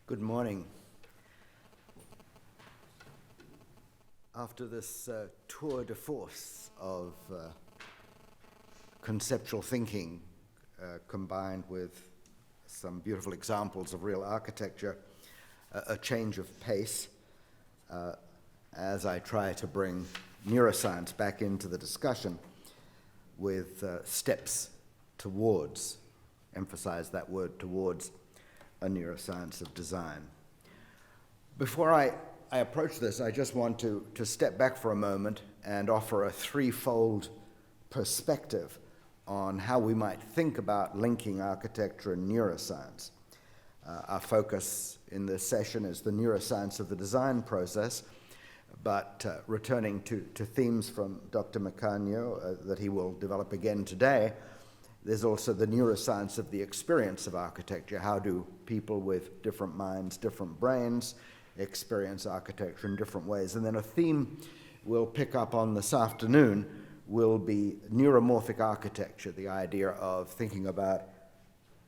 Good morning. After this tour de force of conceptual thinking combined with some beautiful examples of real architecture, a change of pace as I try to bring neuroscience back into the discussion with steps towards, emphasize that word, towards a neuroscience of design. Before I approach this, I just want to step back for a moment and offer a threefold perspective on how we might think about linking architecture and neuroscience. Our focus in this session is the neuroscience of the design process, but returning to themes from Dr. Macagno that he will develop again today, there's also the neuroscience of the experience of architecture. How do people with different minds, different brains, experience architecture in different ways? And then a theme we'll pick up on this afternoon will be neuromorphic architecture, the idea of thinking about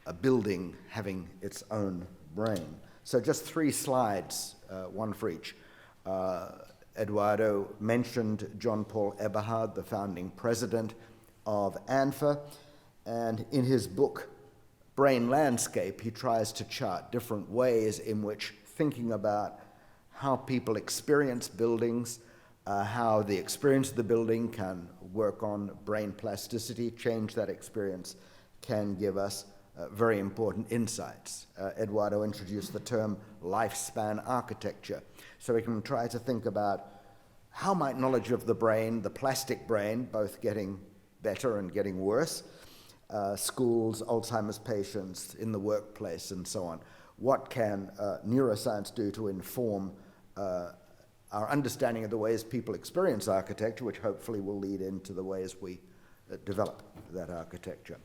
a building having its own brain. So just 3 slides, one for each. Eduardo mentioned John Paul Eberhard, the founding president of ANFA, and in his book, Brain Landscape, he tries to chart different ways in which thinking about how people experience buildings, how the experience of the building can work on brain plasticity, change that experience, can give us very important insights. Eduardo introduced the term lifespan architecture. So we can try to think about how might knowledge of the brain, the plastic brain, both getting better and getting worse, schools, Alzheimer's patients, in the workplace, and so on. What can neuroscience do to inform our understanding of the ways people experience architecture, which hopefully will lead into the ways we develop that architecture?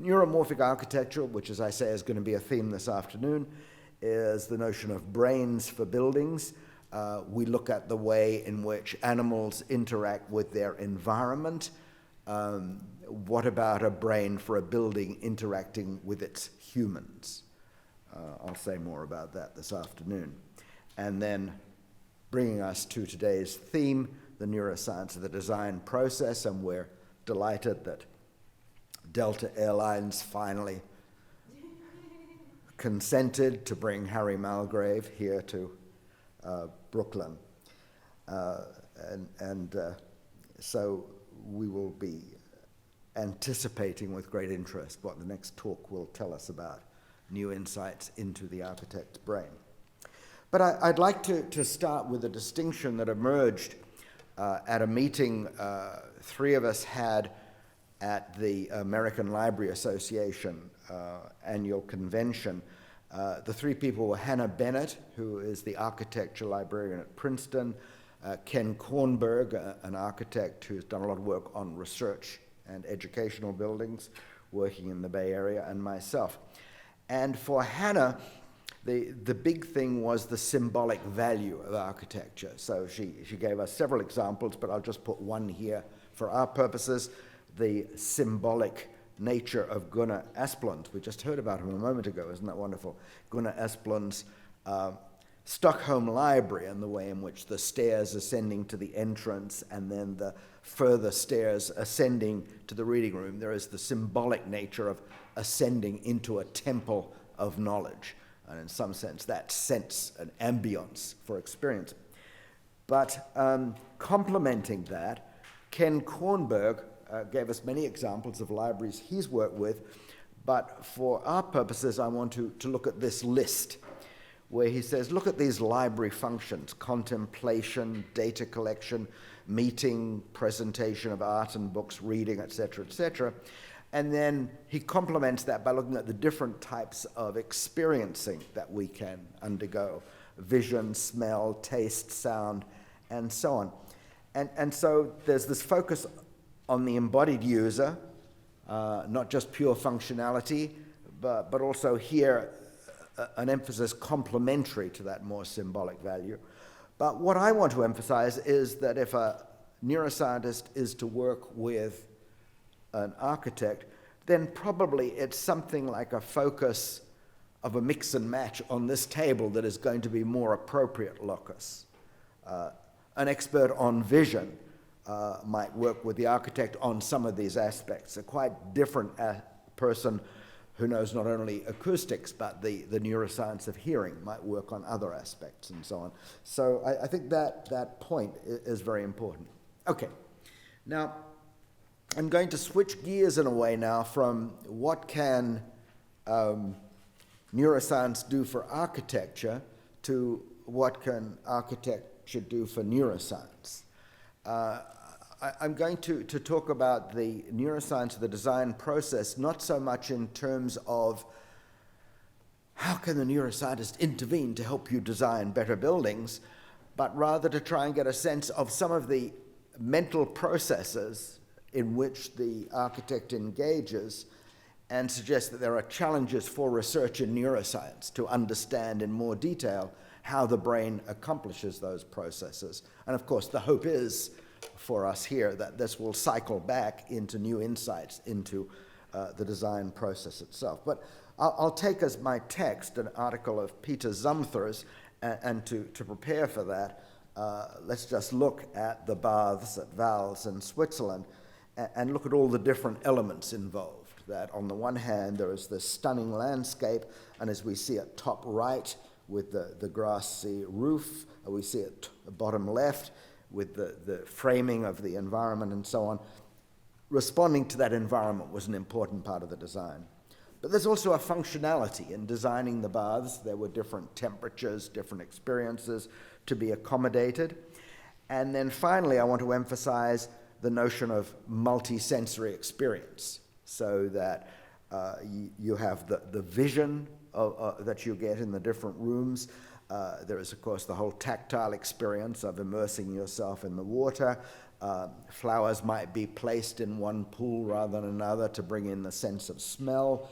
Neuromorphic architecture, which, as I say, is going to be a theme this afternoon, is the notion of brains for buildings. We look at the way in which animals interact with their environment. What about a brain for a building interacting with its humans? I'll say more about that this afternoon. And then bringing us to today's theme, the neuroscience of the design process, and we're delighted that Delta Airlines finally consented to bring Harry Malgrave here to Brooklyn. So we will be anticipating with great interest what the next talk will tell us about new insights into the architect's brain. But I'd like to start with a distinction that emerged at a meeting 3 of us had at the American Library Association annual convention. The 3 people were Hannah Bennett, who is the architecture librarian at Princeton, Ken Kornberg, an architect who's done a lot of work on research and educational buildings, working in the Bay Area, and myself. And for Hannah, the big thing was the symbolic value of architecture. So she gave us several examples, but I'll just put one here for our purposes, the symbolic nature of Gunnar Asplund. We just heard about him a moment ago, isn't that wonderful? Gunnar Asplund's Stockholm Library, and the way in which the stairs ascending to the entrance and then the further stairs ascending to the reading room, there is the symbolic nature of ascending into a temple of knowledge, and in some sense that sense an ambience for experience. But complementing that, Ken Kornberg gave us many examples of libraries he's worked with, but for our purposes I want to look at this list where he says, look at these library functions: contemplation, data collection, meeting, presentation of art and books, reading, etc., etc. And then he complements that by looking at the different types of experiencing that we can undergo: vision, smell, taste, sound, and so on. And so there's this focus on the embodied user, not just pure functionality, but also here an emphasis complementary to that more symbolic value. But what I want to emphasize is that if a neuroscientist is to work with an architect, then probably it's something like a focus of a mix and match on this table that is going to be more appropriate locus. An expert on vision might work with the architect on some of these aspects. A quite different person who knows not only acoustics but the neuroscience of hearing might work on other aspects and so on. So I think that point is very important. Okay, now I'm going to switch gears in a way now from what can neuroscience do for architecture to what can architecture do for neuroscience. I'm going to talk about the neuroscience of the design process, not so much in terms of how can the neuroscientist intervene to help you design better buildings, but rather to try and get a sense of some of the mental processes in which the architect engages, and suggest that there are challenges for research in neuroscience to understand in more detail how the brain accomplishes those processes. And of course, the hope is for us here that this will cycle back into new insights into the design process itself. But I'll take as my text an article of Peter Zumthor's, and to prepare for that, let's just look at the baths at Vals in Switzerland and look at all the different elements involved. That on the one hand, there is this stunning landscape, and as we see at top right with the grassy roof, we see at bottom left with the framing of the environment and so on. Responding to that environment was an important part of the design. But there's also a functionality in designing the baths. There were different temperatures, different experiences to be accommodated. And then finally, I want to emphasize the notion of multi-sensory experience, so that you have the vision that you get in the different rooms. There is, of course, the whole tactile experience of immersing yourself in the water. Flowers might be placed in one pool rather than another to bring in the sense of smell.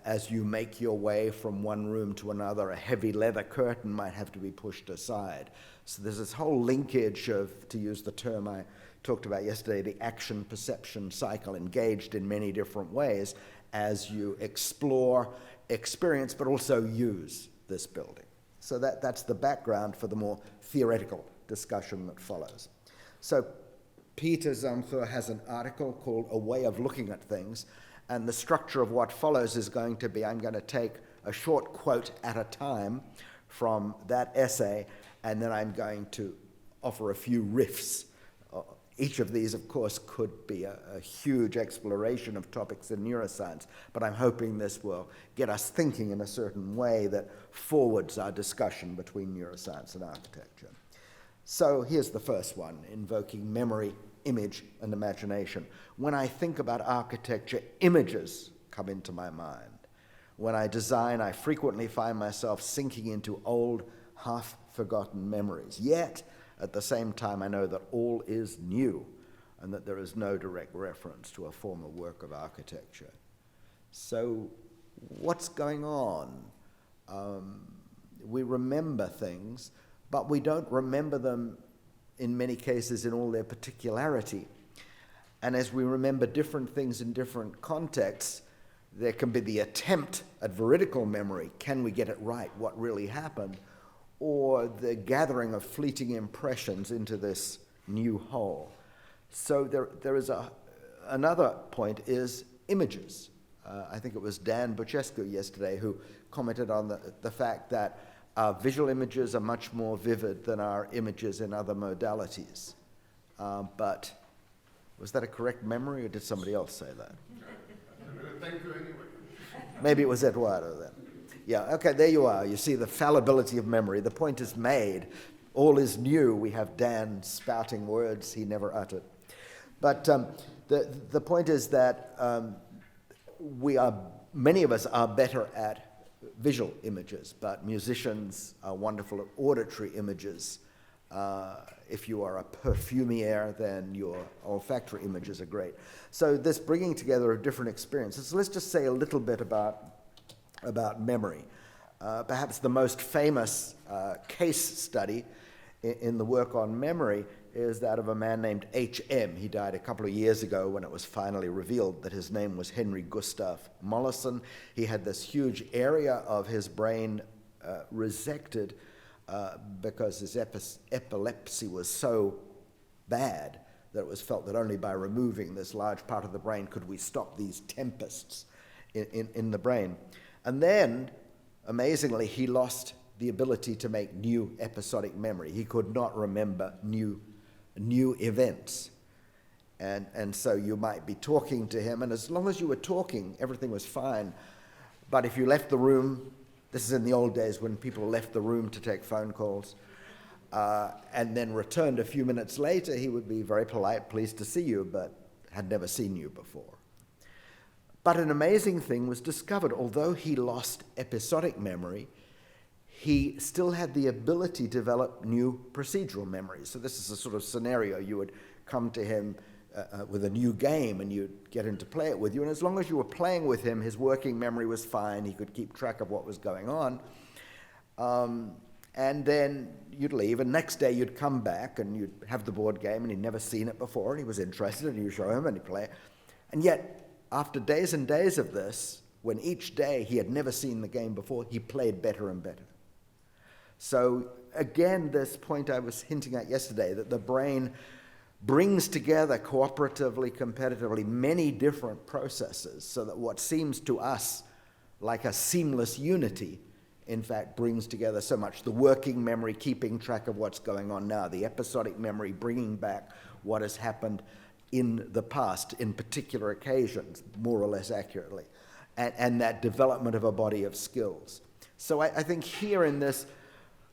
As you make your way from one room to another, a heavy leather curtain might have to be pushed aside. So there's this whole linkage of, to use the term I talked about yesterday, the action-perception cycle, engaged in many different ways as you explore, experience, but also use this building. So that's the background for the more theoretical discussion that follows. So Peter Zumthor has an article called A Way of Looking at Things, and the structure of what follows is going to be, I'm going to take a short quote at a time from that essay, and then I'm going to offer a few riffs. Each of these, of course, could be a huge exploration of topics in neuroscience, but I'm hoping this will get us thinking in a certain way that forwards our discussion between neuroscience and architecture. So here's the first one, invoking memory, image, and imagination. When I think about architecture, images come into my mind. When I design, I frequently find myself sinking into old, half-forgotten memories. Yet, at the same time, I know that all is new and that there is no direct reference to a former work of architecture. So what's going on? We remember things, but we don't remember them in many cases in all their particularity. And as we remember different things in different contexts, there can be the attempt at veridical memory. Can we get it right? What really happened? Or the gathering of fleeting impressions into this new whole. So there is another point is images. I think it was Dan Bucescu yesterday who commented on the fact that our visual images are much more vivid than our images in other modalities. But was that a correct memory, or did somebody else say that? Thank you anyway. Maybe it was Eduardo then. Yeah, okay, there you are. You see the fallibility of memory. The point is made. All is new. We have Dan spouting words he never uttered. But the point is that many of us are better at visual images, but musicians are wonderful at auditory images. If you are a perfumier, then your olfactory images are great. So this bringing together of different experiences. So let's just say a little bit about memory. Perhaps the most famous case study in the work on memory is that of a man named H.M. He died a couple of years ago when it was finally revealed that his name was Henry Gustav Mollison. He had this huge area of his brain resected because his epilepsy was so bad that it was felt that only by removing this large part of the brain could we stop these tempests in the brain. And then, amazingly, he lost the ability to make new episodic memory. He could not remember new events. And so you might be talking to him, and as long as you were talking, everything was fine. But if you left the room, this is in the old days when people left the room to take phone calls, and then returned a few minutes later, he would be very polite, pleased to see you, but had never seen you before. But an amazing thing was discovered. Although he lost episodic memory, he still had the ability to develop new procedural memories. So this is a sort of scenario. You would come to him with a new game and you'd get him to play it with you. And as long as you were playing with him, his working memory was fine. He could keep track of what was going on. And then you'd leave, and next day you'd come back and you'd have the board game, and he'd never seen it before, and he was interested, and you show him and he'd play it. And yet, after days and days of this, when each day he had never seen the game before, he played better and better. So again, this point I was hinting at yesterday, that the brain brings together cooperatively, competitively, many different processes, so that what seems to us like a seamless unity, in fact, brings together so much. The working memory, keeping track of what's going on now. The episodic memory, bringing back what has happened in the past, in particular occasions, more or less accurately. And that development of a body of skills. So I think here in this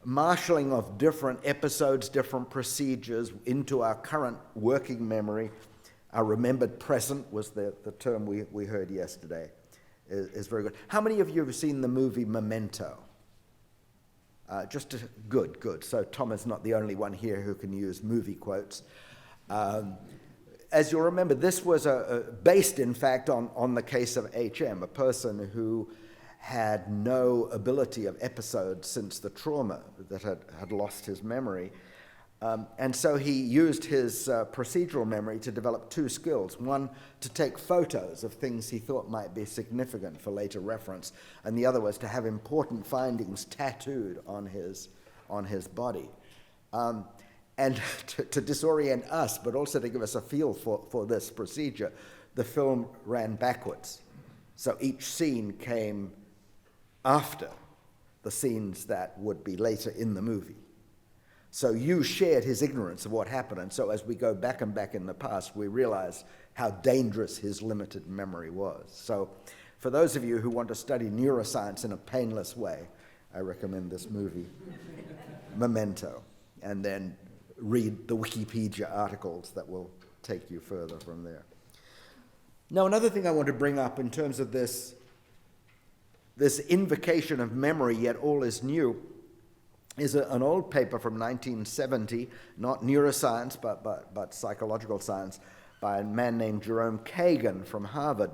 marshalling of different episodes, different procedures into our current working memory, our remembered present was the term we heard yesterday, is very good. How many of you have seen the movie Memento? Good. So Tom is not the only one here who can use movie quotes. As you'll remember, this was based, in fact, on the case of H.M., a person who had no ability of episode since the trauma, that had lost his memory. And so he used his procedural memory to develop two skills. One, to take photos of things he thought might be significant for later reference, and the other was to have important findings tattooed on his body. And to disorient us, but also to give us a feel for this procedure, the film ran backwards. So each scene came after the scenes that would be later in the movie. So you shared his ignorance of what happened, and so as we go back and back in the past, we realize how dangerous his limited memory was. So for those of you who want to study neuroscience in a painless way, I recommend this movie, Memento, and then read the Wikipedia articles that will take you further from there. Now, another thing I want to bring up in terms of this invocation of memory, yet all is new, is an old paper from 1970, not neuroscience, but psychological science, by a man named Jerome Kagan from Harvard.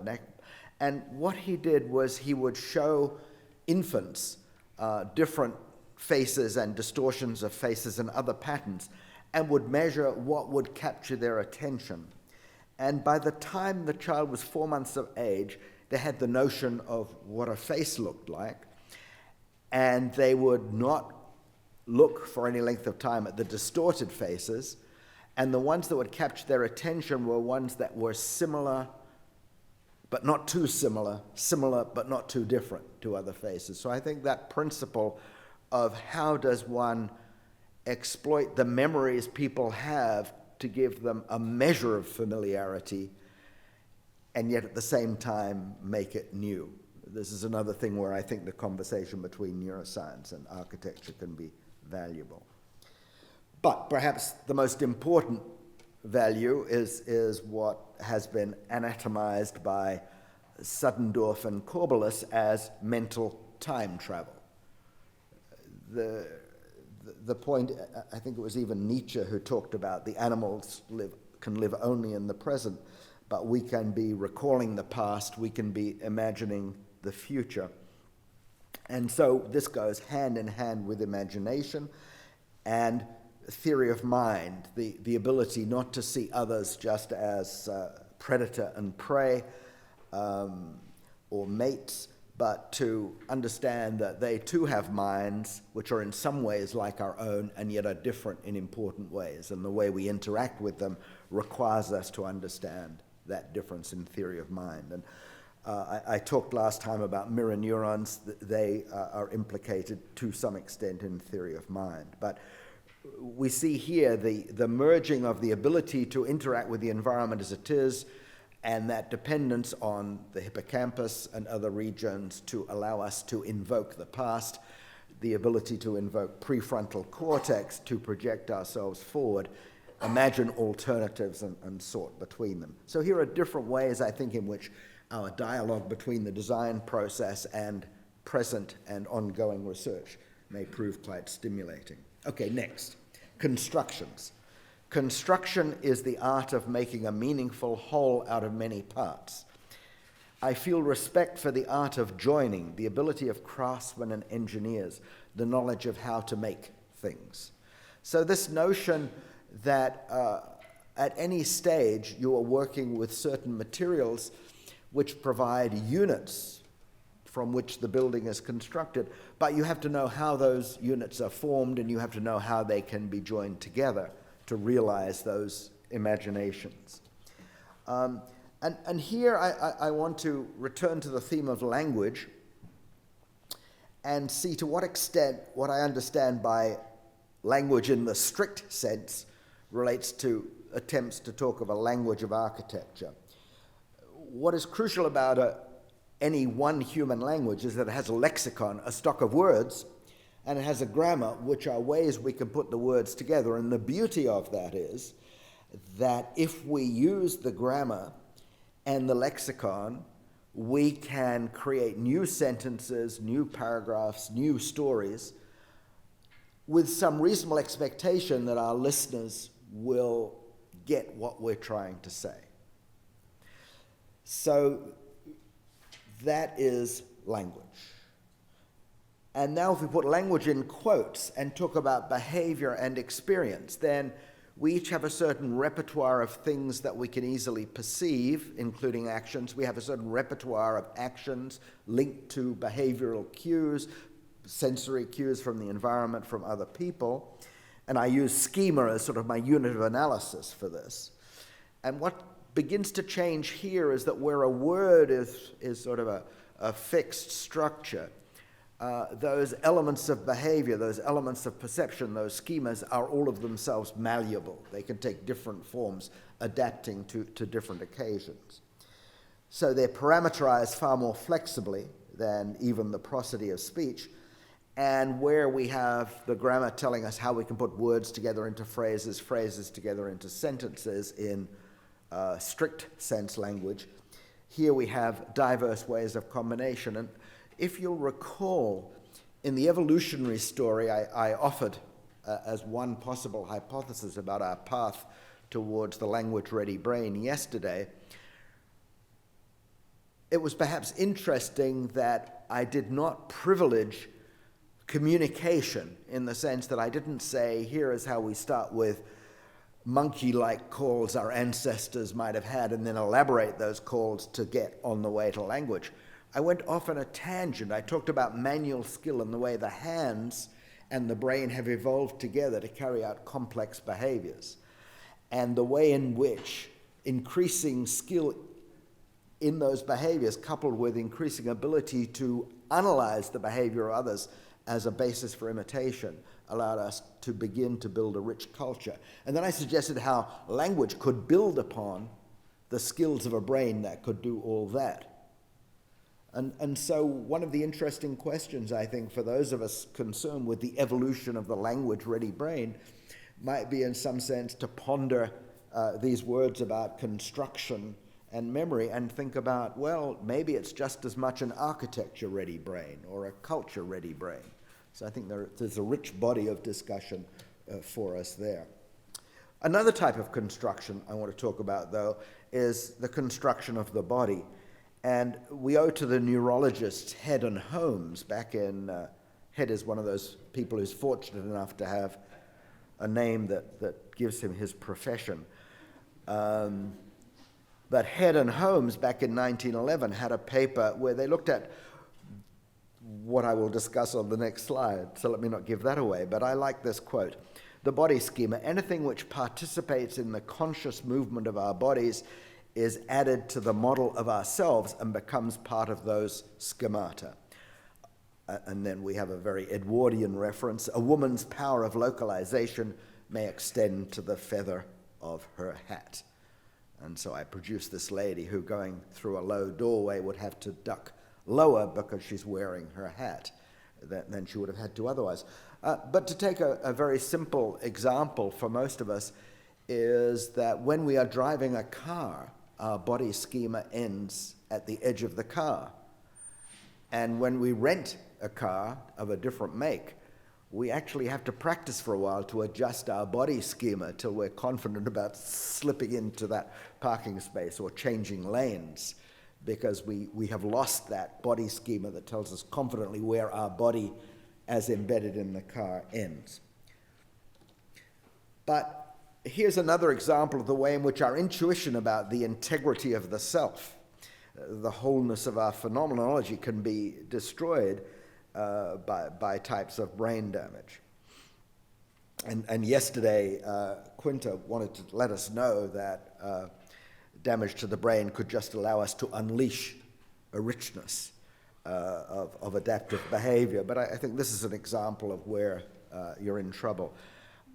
And what he did was he would show infants different faces and distortions of faces and other patterns, and would measure what would capture their attention. And by the time the child was 4 months of age, they had the notion of what a face looked like, and they would not look for any length of time at the distorted faces, and the ones that would capture their attention were ones that were similar but not too similar, similar but not too different to other faces. So I think that principle of how does one exploit the memories people have to give them a measure of familiarity and yet at the same time make it new. This is another thing where I think the conversation between neuroscience and architecture can be valuable. But perhaps the most important value is what has been anatomized by Suddendorf and Corbelis as mental time travel. The point, I think it was even Nietzsche who talked about the animals can live only in the present, but we can be recalling the past, we can be imagining the future. And so this goes hand in hand with imagination, and theory of mind, the ability not to see others just as predator and prey or mates, but to understand that they too have minds which are in some ways like our own and yet are different in important ways. And the way we interact with them requires us to understand that difference in theory of mind. And I talked last time about mirror neurons. They are implicated to some extent in theory of mind. But we see here the merging of the ability to interact with the environment as it is and that dependence on the hippocampus and other regions to allow us to invoke the past, the ability to invoke prefrontal cortex to project ourselves forward, imagine alternatives and sort between them. So here are different ways, I think, in which our dialogue between the design process and present and ongoing research may prove quite stimulating. Okay, next, constructions. Construction is the art of making a meaningful whole out of many parts. I feel respect for the art of joining, the ability of craftsmen and engineers, the knowledge of how to make things. So this notion that at any stage you are working with certain materials which provide units from which the building is constructed, but you have to know how those units are formed and you have to know how they can be joined together to realize those imaginations. And here I want to return to the theme of language and see to what extent what I understand by language in the strict sense relates to attempts to talk of a language of architecture. What is crucial about any one human language is that it has a lexicon, a stock of words, and it has a grammar, which are ways we can put the words together. And the beauty of that is that if we use the grammar and the lexicon, we can create new sentences, new paragraphs, new stories with some reasonable expectation that our listeners will get what we're trying to say. So that is language. And now if we put language in quotes and talk about behavior and experience, then we each have a certain repertoire of things that we can easily perceive, including actions. We have a certain repertoire of actions linked to behavioral cues, sensory cues from the environment, from other people. And I use schema as sort of my unit of analysis for this. And what begins to change here is that where a word is sort of a fixed structure, those elements of behavior, those elements of perception, those schemas are all of themselves malleable. They can take different forms, adapting to different occasions. So they're parameterized far more flexibly than even the prosody of speech. And where we have the grammar telling us how we can put words together into phrases, phrases together into sentences in strict sense language, here we have diverse ways of combination. And if you'll recall, in the evolutionary story I offered as one possible hypothesis about our path towards the language-ready brain yesterday, it was perhaps interesting that I did not privilege communication in the sense that I didn't say, here is how we start with monkey-like calls our ancestors might have had and then elaborate those calls to get on the way to language. I went off on a tangent. I talked about manual skill and the way the hands and the brain have evolved together to carry out complex behaviors, and the way in which increasing skill in those behaviors coupled with increasing ability to analyze the behavior of others as a basis for imitation allowed us to begin to build a rich culture. And then I suggested how language could build upon the skills of a brain that could do all that. And so one of the interesting questions, I think, for those of us concerned with the evolution of the language-ready brain might be, in some sense, to ponder these words about construction and memory and think about, well, maybe it's just as much an architecture-ready brain or a culture-ready brain. So I think there's a rich body of discussion for us there. Another type of construction I want to talk about, though, is the construction of the body. And we owe to the neurologists Head and Holmes back in, Head is one of those people who's fortunate enough to have a name that gives him his profession. But Head and Holmes, back in 1911, had a paper where they looked at what I will discuss on the next slide, so let me not give that away, but I like this quote. The body schema, anything which participates in the conscious movement of our bodies is added to the model of ourselves and becomes part of those schemata. And then we have a very Edwardian reference. A woman's power of localization may extend to the feather of her hat. And so I produced this lady who, going through a low doorway, would have to duck lower because she's wearing her hat than she would have had to otherwise. But to take a very simple example for most of us is that when we are driving a car, our body schema ends at the edge of the car. And when we rent a car of a different make, we actually have to practice for a while to adjust our body schema till we're confident about slipping into that parking space or changing lanes, because we have lost that body schema that tells us confidently where our body as embedded in the car ends. But here's another example of the way in which our intuition about the integrity of the self, the wholeness of our phenomenology, can be destroyed by types of brain damage. And yesterday, Quinta wanted to let us know that damage to the brain could just allow us to unleash a richness of adaptive behavior. But I think this is an example of where you're in trouble.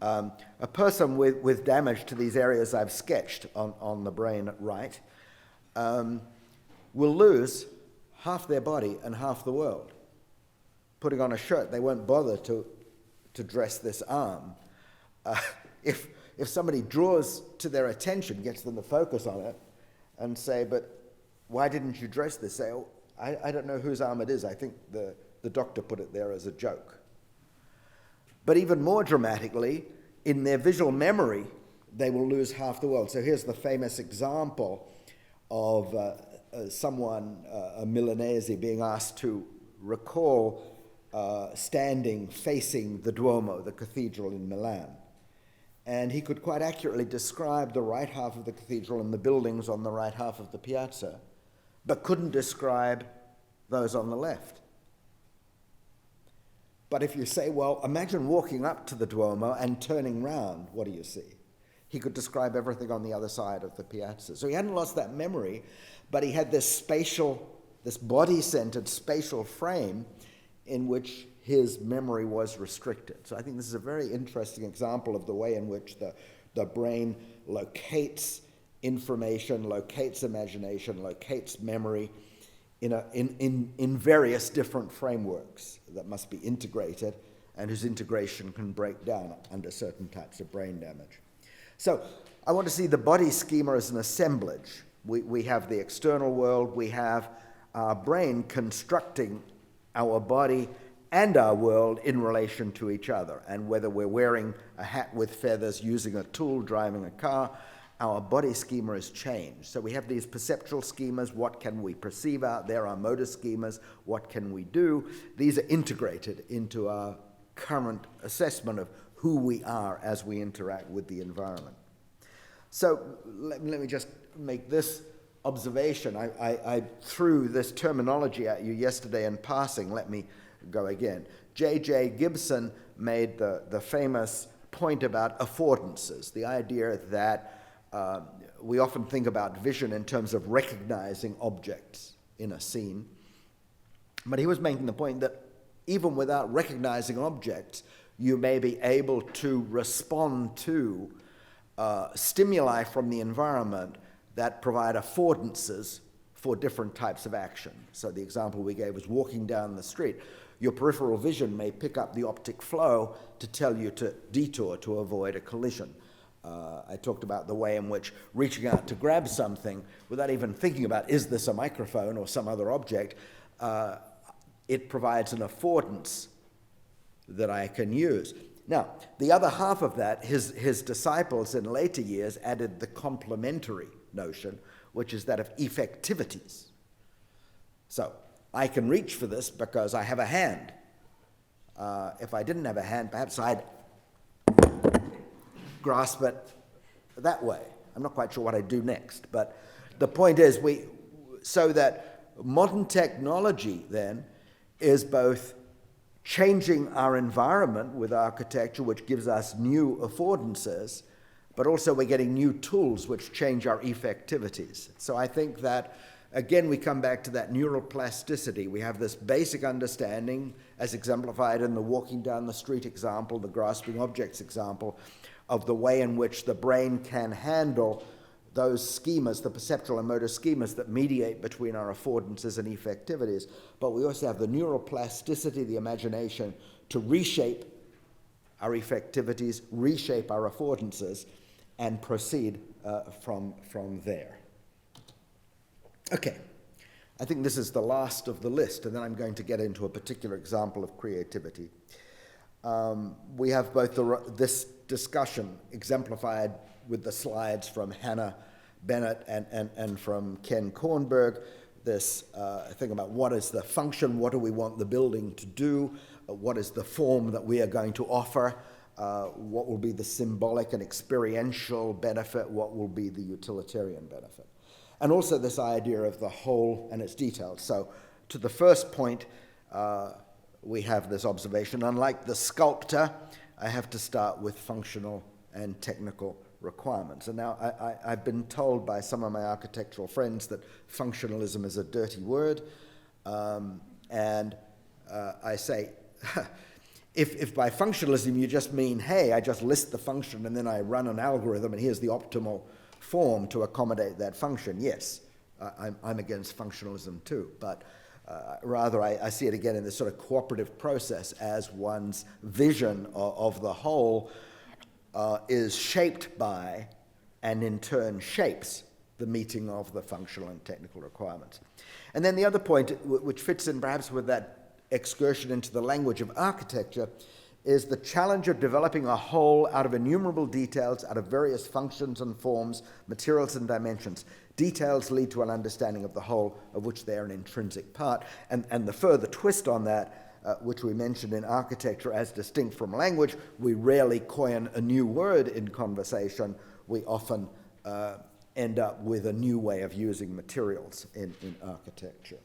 A person with damage to these areas I've sketched on the brain at right will lose half their body and half the world. Putting on a shirt, they won't bother to dress this arm. If somebody draws to their attention, gets them to focus on it, and say, but why didn't you dress this? Say, oh, I don't know whose arm it is. I think the doctor put it there as a joke. But even more dramatically, in their visual memory, they will lose half the world. So here's the famous example of someone, a Milanese, being asked to recall standing facing the Duomo, the cathedral in Milan. And he could quite accurately describe the right half of the cathedral and the buildings on the right half of the piazza, but couldn't describe those on the left. But if you say, well, imagine walking up to the Duomo and turning round, what do you see? He could describe everything on the other side of the piazza. So he hadn't lost that memory, but he had this body-centered spatial frame in which his memory was restricted. So I think this is a very interesting example of the way in which the brain locates information, locates imagination, locates memory in various different frameworks that must be integrated, and whose integration can break down under certain types of brain damage. So I want to see the body schema as an assemblage. We have the external world, we have our brain constructing our body and our world in relation to each other. And whether we're wearing a hat with feathers, using a tool, driving a car, our body schema is changed. So we have these perceptual schemas. What can we perceive out there? Our motor schemas. What can we do? These are integrated into our current assessment of who we are as we interact with the environment. So let me just make this observation. I threw this terminology at you yesterday in passing. Let me go again. J.J. Gibson made the famous point about affordances, the idea that we often think about vision in terms of recognizing objects in a scene. But he was making the point that even without recognizing objects, you may be able to respond to stimuli from the environment that provide affordances for different types of action. So the example we gave was walking down the street. Your peripheral vision may pick up the optic flow to tell you to detour to avoid a collision. I talked about the way in which reaching out to grab something without even thinking about, is this a microphone or some other object, it provides an affordance that I can use. Now, the other half of that, his disciples in later years added the complementary notion, which is that of effectivities. So I can reach for this because I have a hand. If I didn't have a hand, perhaps I'd grasp it that way. I'm not quite sure what I do next, but the point is so that modern technology then is both changing our environment with architecture, which gives us new affordances, but also we're getting new tools which change our effectivities. So I think that, again, we come back to that neuroplasticity. We have this basic understanding, as exemplified in the walking down the street example, the grasping objects example, of the way in which the brain can handle those schemas, the perceptual and motor schemas that mediate between our affordances and effectivities. But we also have the neuroplasticity, the imagination, to reshape our effectivities, reshape our affordances, and proceed from there. Okay, I think this is the last of the list, and then I'm going to get into a particular example of creativity. We have both this discussion exemplified with the slides from Hannah Bennett and from Ken Kornberg, this thing about what is the function, what do we want the building to do, what is the form that we are going to offer, what will be the symbolic and experiential benefit, what will be the utilitarian benefit. And also this idea of the whole and its details. So to the first point, we have this observation. Unlike the sculptor, I have to start with functional and technical requirements. And now I've been told by some of my architectural friends that functionalism is a dirty word. And I say, if by functionalism you just mean, hey, I just list the function and then I run an algorithm and here's the optimal form to accommodate that function, yes, I'm against functionalism too. But rather, I see it again in this sort of cooperative process as one's vision of the whole is shaped by and in turn shapes the meeting of the functional and technical requirements. And then the other point, which fits in perhaps with that excursion into the language of architecture, is the challenge of developing a whole out of innumerable details, out of various functions and forms, materials and dimensions. Details lead to an understanding of the whole, of which they are an intrinsic part. And the further twist on that, which we mentioned in architecture as distinct from language, we rarely coin a new word in conversation. We often end up with a new way of using materials in architecture.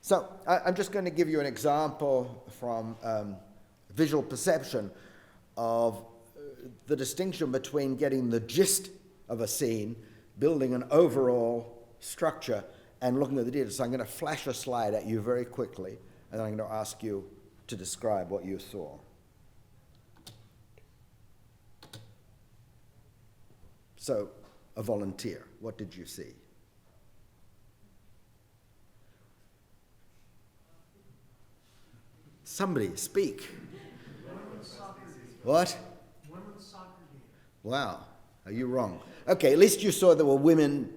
So I'm just going to give you an example from visual perception of the distinction between getting the gist of a scene, building an overall structure, and looking at the details. So I'm going to flash a slide at you very quickly, and then I'm going to ask you to describe what you saw. So, a volunteer, what did you see? Somebody speak. What? Women's soccer game. Wow, are you wrong? Okay, at least you saw there were women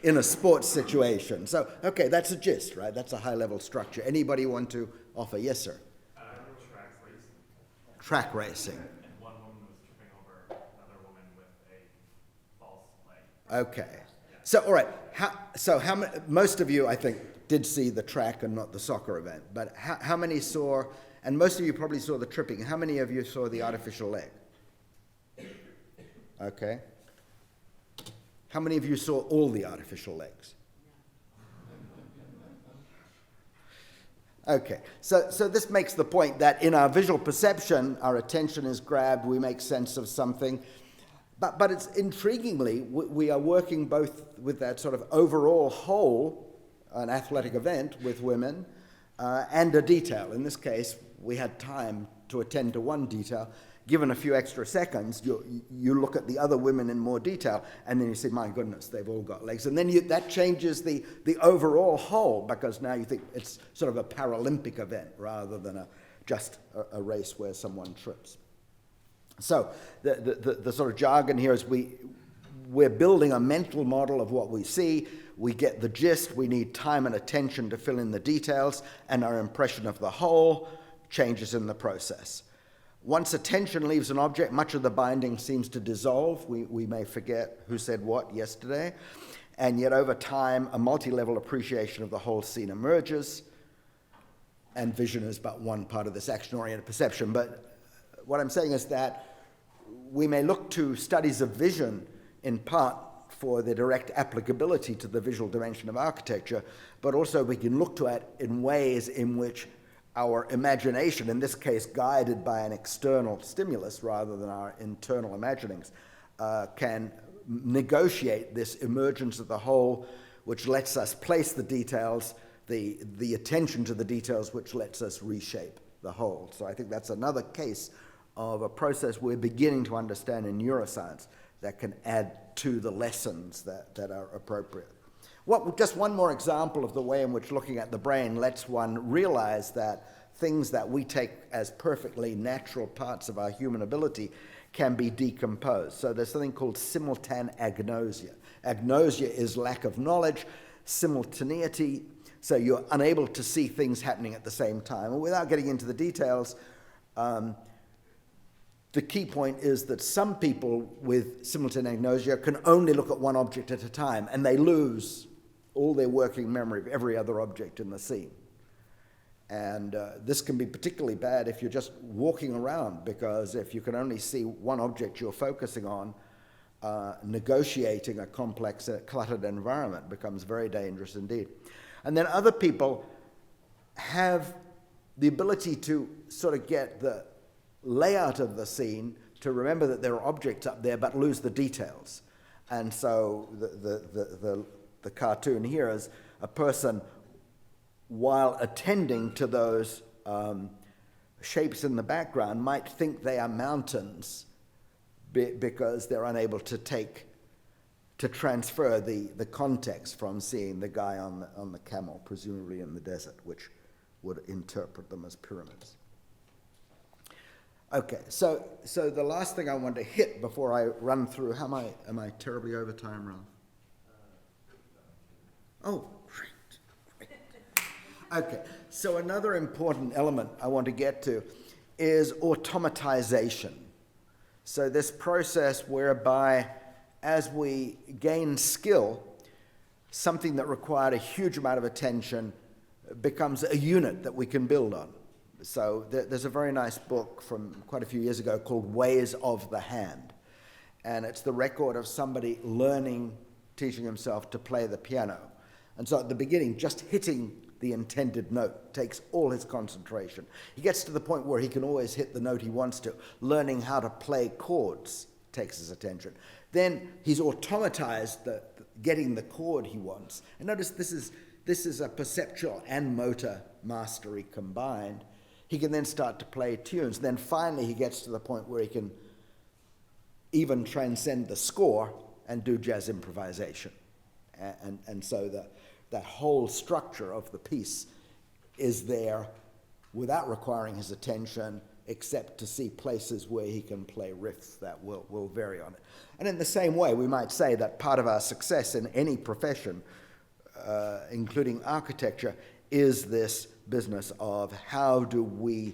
in a sports situation. So, okay, that's a gist, right? That's a high-level structure. Anybody want to offer? Yes, sir. Track racing. Track racing. And one woman was tripping over another woman with a false leg. Okay. So, all right. How many? Most of you, I think, did see the track and not the soccer event. But how many saw? And most of you probably saw the tripping. How many of you saw the artificial leg? Okay. How many of you saw all the artificial legs? Okay, so this makes the point that in our visual perception, our attention is grabbed, we make sense of something, but it's intriguingly, we are working both with that sort of overall whole, an athletic event with women, and a detail. In this case, we had time to attend to one detail. Given a few extra seconds, you look at the other women in more detail, and then you say, my goodness, they've all got legs. And then that changes the overall whole, because now you think it's sort of a Paralympic event rather than just a race where someone trips. So the sort of jargon here is we're building a mental model of what we see. We get the gist. We need time and attention to fill in the details, and our impression of the whole changes in the process. Once attention leaves an object, much of the binding seems to dissolve. We may forget who said what yesterday. And yet over time, a multi-level appreciation of the whole scene emerges. And vision is but one part of this action-oriented perception. But what I'm saying is that we may look to studies of vision in part for the direct applicability to the visual dimension of architecture, but also we can look to it in ways in which our imagination, in this case guided by an external stimulus rather than our internal imaginings, can negotiate this emergence of the whole, which lets us place the details, the attention to the details, which lets us reshape the whole. So I think that's another case of a process we're beginning to understand in neuroscience that can add to the lessons that are appropriate. Just one more example of the way in which looking at the brain lets one realize that things that we take as perfectly natural parts of our human ability can be decomposed. So there's something called simultaneagnosia. Agnosia is lack of knowledge, simultaneity, so you're unable to see things happening at the same time. And without getting into the details, the key point is that some people with simultaneagnosia can only look at one object at a time, and they lose all their working memory of every other object in the scene. And this can be particularly bad if you're just walking around, because if you can only see one object you're focusing on, negotiating a complex, cluttered environment becomes very dangerous indeed. And then other people have the ability to sort of get the layout of the scene, to remember that there are objects up there, but lose the details. And so the cartoon here is a person, while attending to those shapes in the background, might think they are mountains because they're unable to transfer the context from seeing the guy on the camel, presumably in the desert, which would interpret them as pyramids. Okay, so the last thing I want to hit before I run through, am I terribly over time, Ralph? Oh, great. Okay, so another important element I want to get to is automatization. So this process whereby as we gain skill, something that required a huge amount of attention becomes a unit that we can build on. So there's a very nice book from quite a few years ago called Ways of the Hand. And it's the record of somebody teaching himself to play the piano. And so at the beginning, just hitting the intended note takes all his concentration. He gets to the point where he can always hit the note he wants to. Learning how to play chords takes his attention. Then he's automatized getting the chord he wants. And notice this is a perceptual and motor mastery combined. He can then start to play tunes. Then finally he gets to the point where he can even transcend the score and do jazz improvisation. And so that whole structure of the piece is there without requiring his attention, except to see places where he can play riffs that will vary on it. And in the same way, we might say that part of our success in any profession, including architecture, is this business of how do we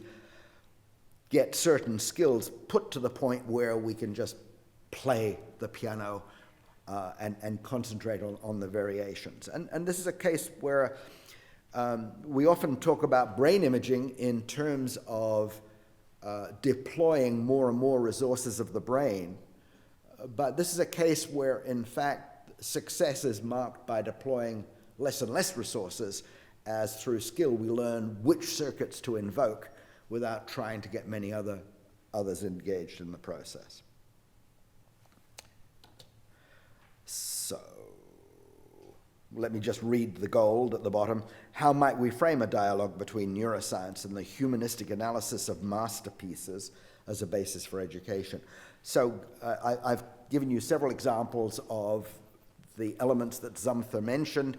get certain skills put to the point where we can just play the piano and concentrate on the variations. And this is a case where we often talk about brain imaging in terms of deploying more and more resources of the brain. But this is a case where, in fact, success is marked by deploying less and less resources, as through skill we learn which circuits to invoke without trying to get many others engaged in the process. So, let me just read the gold at the bottom. How might we frame a dialogue between neuroscience and the humanistic analysis of masterpieces as a basis for education? So I've given you several examples of the elements that Zumthor mentioned,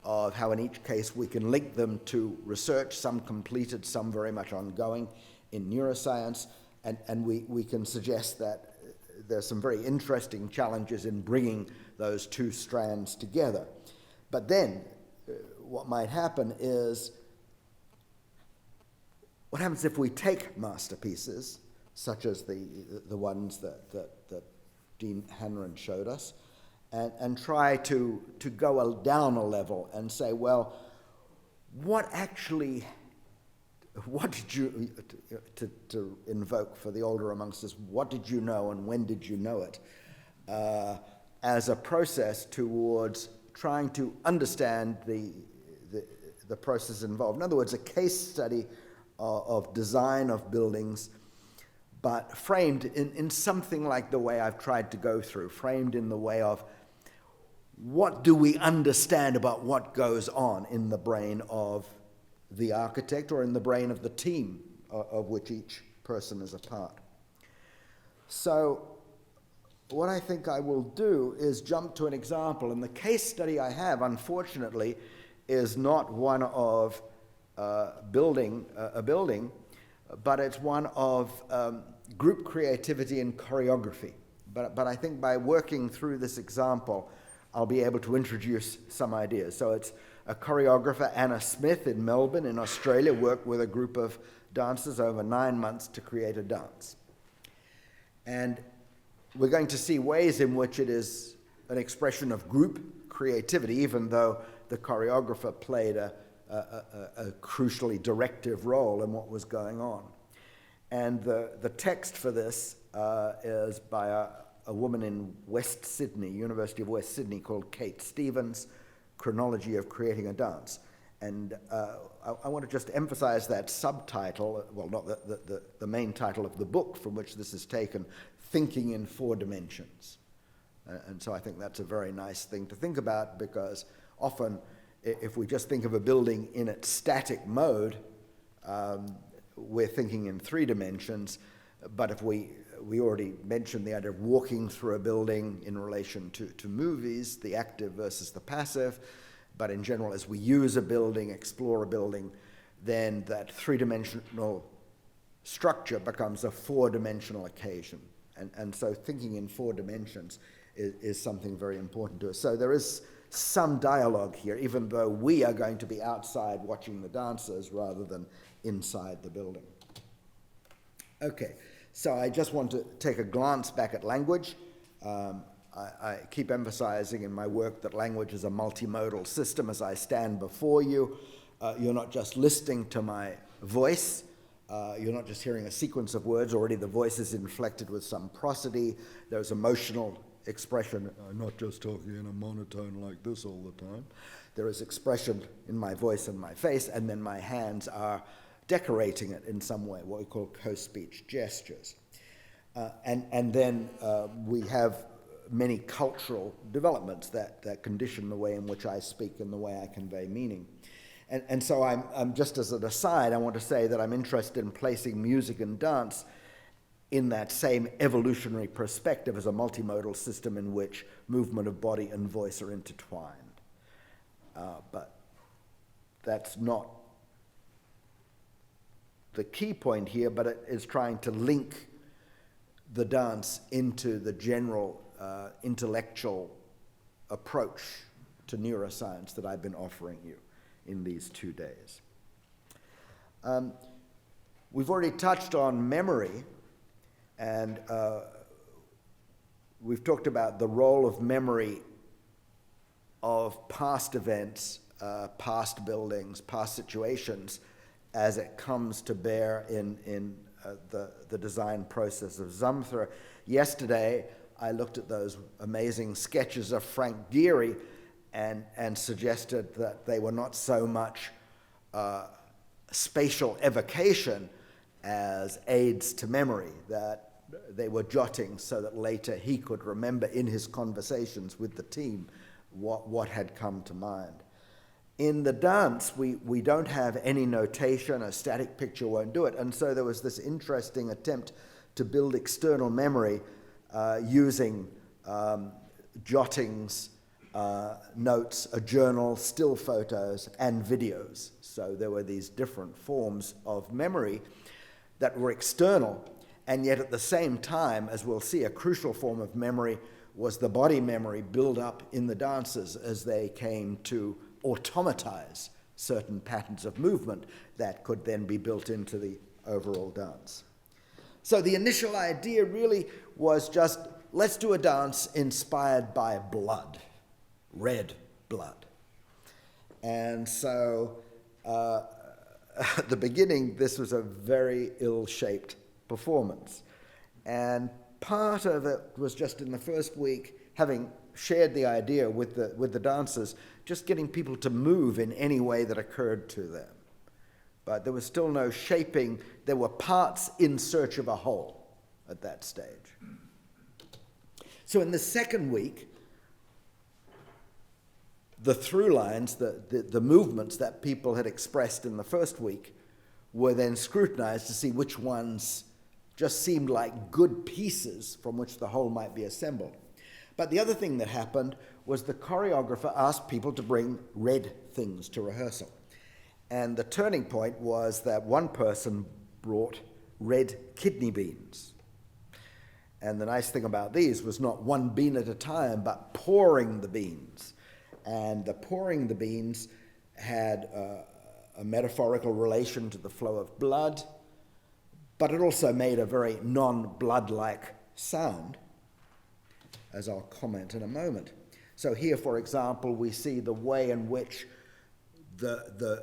of how in each case we can link them to research, some completed, some very much ongoing in neuroscience, and we can suggest that there's some very interesting challenges in bringing those two strands together. But then what might happen is, what happens if we take masterpieces, such as the ones that Dean Hanrahan showed us, and try to go down a level and say, well, what actually what did you, to invoke for the older amongst us, what did you know and when did you know it, as a process towards trying to understand the process involved. In other words, a case study of design of buildings, but framed in something like the way I've tried to go through, framed in the way of what do we understand about what goes on in the brain of the architect or in the brain of the team of which each person is a part. So what I think I will do is jump to an example, and the case study I have, unfortunately, is not one of a building, but it's one of group creativity and choreography. But I think by working through this example, I'll be able to introduce some ideas. So it's a choreographer, Anna Smith, in Melbourne, in Australia, worked with a group of dancers over 9 months to create a dance. And we're going to see ways in which it is an expression of group creativity, even though the choreographer played a crucially directive role in what was going on. And the text for this is by a woman in West Sydney, University of West Sydney, called Kate Stevens, Chronology of Creating a Dance. And I want to just emphasize that subtitle, well, not the main title of the book from which this is taken, Thinking in 4 Dimensions. And so I think that's a very nice thing to think about, because often if we just think of a building in its static mode, we're thinking in 3 dimensions. But if we already mentioned the idea of walking through a building in relation to movies, the active versus the passive. But in general, as we use a building, explore a building, then that 3-dimensional structure becomes a 4-dimensional occasion. And so thinking in 4 dimensions is something very important to us. So there is some dialogue here, even though we are going to be outside watching the dancers rather than inside the building. Okay, so I just want to take a glance back at language. I keep emphasizing in my work that language is a multimodal system. As I stand before you, you're not just listening to my voice, you're not just hearing a sequence of words. Already the voice is inflected with some prosody. There's emotional expression. I'm not just talking in a monotone like this all the time. There is expression in my voice and my face, and then my hands are decorating it in some way, what we call co-speech gestures. And then we have many cultural developments that condition the way in which I speak and the way I convey meaning. And so I'm just as an aside, I want to say that I'm interested in placing music and dance in that same evolutionary perspective as a multimodal system in which movement of body and voice are intertwined. But that's not the key point here, but it is trying to link the dance into the general intellectual approach to neuroscience that I've been offering you in these 2 days. We've already touched on memory, and we've talked about the role of memory of past events, past buildings, past situations, as it comes to bear in the design process of Zumthor. Yesterday, I looked at those amazing sketches of Frank Gehry and suggested that they were not so much spatial evocation as aids to memory, that they were jotting so that later he could remember in his conversations with the team what had come to mind. In the dance, we don't have any notation. A static picture won't do it. And so there was this interesting attempt to build external memory using jottings, notes, a journal, still photos, and videos. So there were these different forms of memory that were external, and yet at the same time, as we'll see, a crucial form of memory was the body memory built up in the dancers as they came to automatize certain patterns of movement that could then be built into the overall dance. So the initial idea really was just, let's do a dance inspired by blood, red blood. And so a at the beginning, this was a very ill-shaped performance. And part of it was just in the first week, having shared the idea with the dancers, just getting people to move in any way that occurred to them. But there was still no shaping. There were parts in search of a whole at that stage. So in the second week, the through lines, the movements that people had expressed in the first week were then scrutinized to see which ones just seemed like good pieces from which the whole might be assembled. But the other thing that happened was the choreographer asked people to bring red things to rehearsal. And the turning point was that one person brought red kidney beans. And the nice thing about these was not one bean at a time, but pouring the beans. And the pouring the beans had a metaphorical relation to the flow of blood, but it also made a very non-blood-like sound, as I'll comment in a moment. So here, for example, we see the way in which the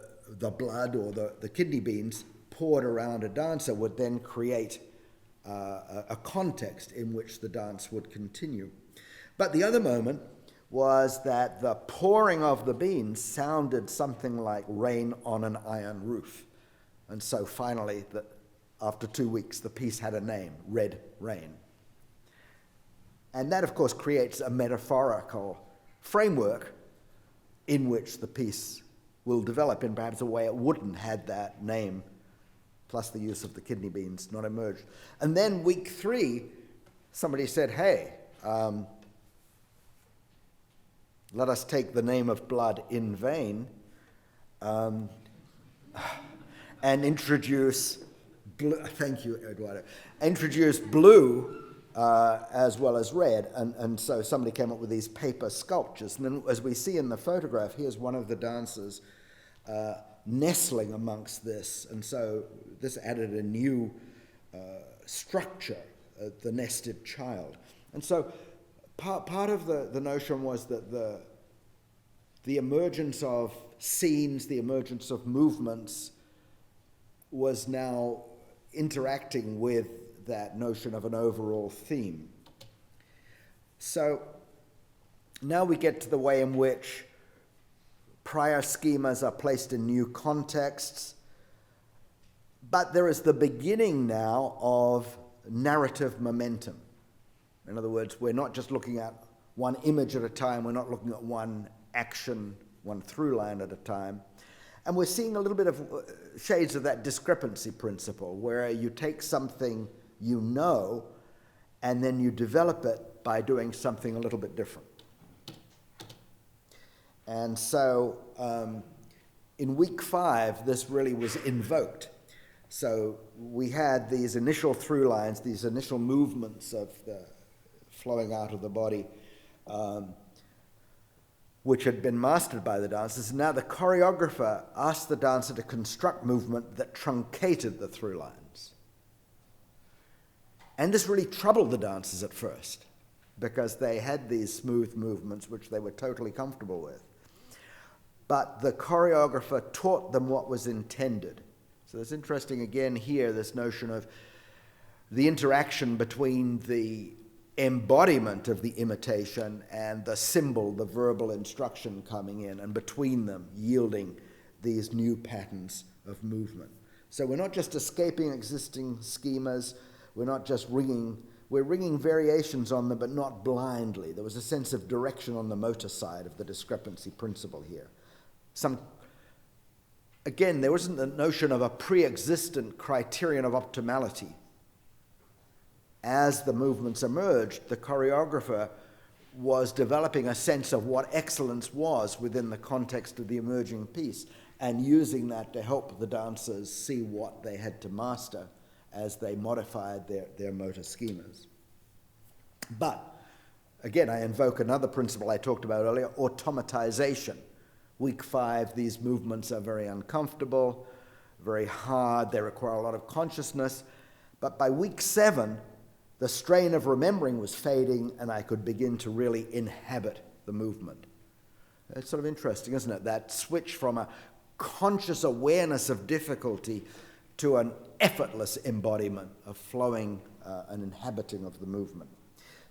blood or the kidney beans poured around a dancer would then create a context in which the dance would continue. But the other moment was that the pouring of the beans sounded something like rain on an iron roof. And so finally, after 2 weeks, the piece had a name, Red Rain. And that, of course, creates a metaphorical framework in which the piece will develop in perhaps a way it wouldn't had that name, plus the use of the kidney beans, not emerged. And then week 3, somebody said, hey, let us take the name of blood in vain and introduce, thank you, Eduardo, introduce blue as well as red. And so somebody came up with these paper sculptures. And then as we see in the photograph, here's one of the dancers nestling amongst this. And so this added a new structure, the nested child. And so part of the notion was that the emergence of scenes, the emergence of movements was now interacting with that notion of an overall theme. So now we get to the way in which prior schemas are placed in new contexts, but there is the beginning now of narrative momentum. In other words, we're not just looking at one image at a time, we're not looking at one action, one through line at a time. And we're seeing a little bit of shades of that discrepancy principle, where you take something you know, and then you develop it by doing something a little bit different. And so in week 5, this really was invoked. So we had these initial through lines, these initial movements of the flowing out of the body, which had been mastered by the dancers. Now the choreographer asked the dancer to construct movement that truncated the through lines. And this really troubled the dancers at first, because they had these smooth movements which they were totally comfortable with. But the choreographer taught them what was intended. So it's interesting again here, this notion of the interaction between the embodiment of the imitation and the symbol, the verbal instruction coming in, and between them yielding these new patterns of movement. So we're not just escaping existing schemas, we're not just we're ringing variations on them, but not blindly. There was a sense of direction on the motor side of the discrepancy principle here. Again, there wasn't the notion of a pre-existent criterion of optimality. As the movements emerged, the choreographer was developing a sense of what excellence was within the context of the emerging piece, and using that to help the dancers see what they had to master as they modified their motor schemas. But, again, I invoke another principle I talked about earlier, automatization. Week 5, these movements are very uncomfortable, very hard, they require a lot of consciousness. But by week 7, the strain of remembering was fading, and I could begin to really inhabit the movement. It's sort of interesting, isn't it? That switch from a conscious awareness of difficulty to an effortless embodiment of flowing and inhabiting of the movement.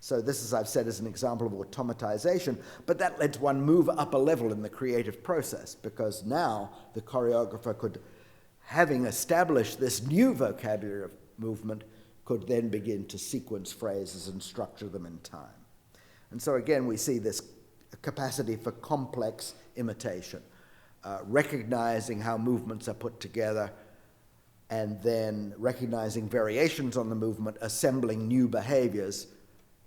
So this, as I've said, is an example of automatization, but that lets one move up a level in the creative process, because now the choreographer could, having established this new vocabulary of movement, could then begin to sequence phrases and structure them in time. And so again, we see this capacity for complex imitation, recognizing how movements are put together, and then recognizing variations on the movement, assembling new behaviors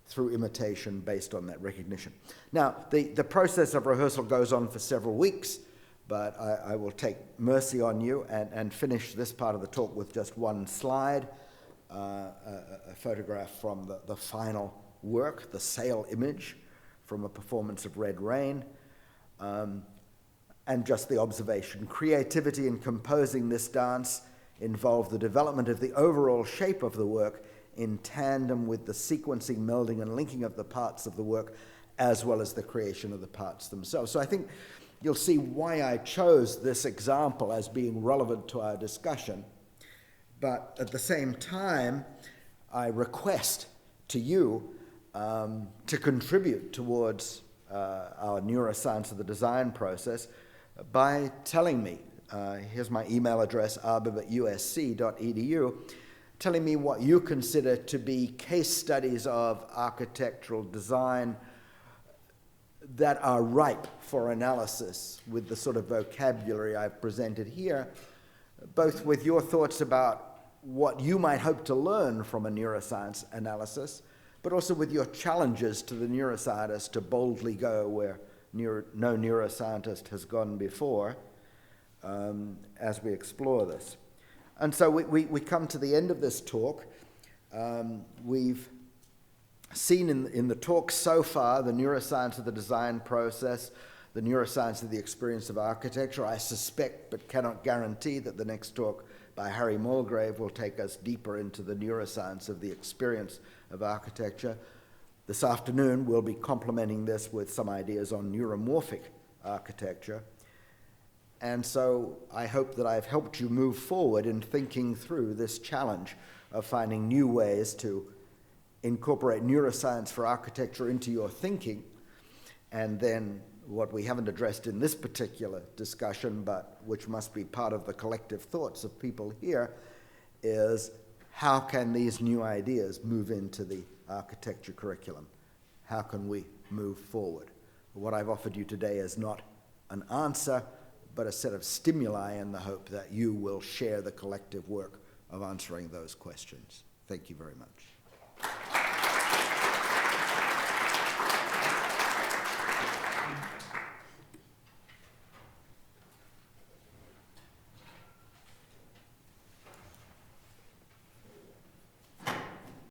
through imitation based on that recognition. Now, the process of rehearsal goes on for several weeks, but I will take mercy on you and finish this part of the talk with just one slide, a photograph from the final work, the sail image from a performance of Red Rain, and just the observation. Creativity in composing this dance involved the development of the overall shape of the work in tandem with the sequencing, melding, and linking of the parts of the work, as well as the creation of the parts themselves. So I think you'll see why I chose this example as being relevant to our discussion. But at the same time, I request to you to contribute towards our neuroscience of the design process by telling me, here's my email address, A.Arbib@usc.edu, telling me what you consider to be case studies of architectural design that are ripe for analysis with the sort of vocabulary I've presented here, both with your thoughts about what you might hope to learn from a neuroscience analysis, but also with your challenges to the neuroscientist to boldly go where no neuroscientist has gone before, as we explore this. And so we come to the end of this talk. We've seen in the talk so far the neuroscience of the design process, the neuroscience of the experience of architecture. I suspect but cannot guarantee that the next talk by Harry Mulgrave will take us deeper into the neuroscience of the experience of architecture. This afternoon we'll be complementing this with some ideas on neuromorphic architecture. And so I hope that I've helped you move forward in thinking through this challenge of finding new ways to incorporate neuroscience for architecture into your thinking. And then what we haven't addressed in this particular discussion, but which must be part of the collective thoughts of people here, is how can these new ideas move into the architecture curriculum? How can we move forward? What I've offered you today is not an answer, but a set of stimuli in the hope that you will share the collective work of answering those questions. Thank you very much.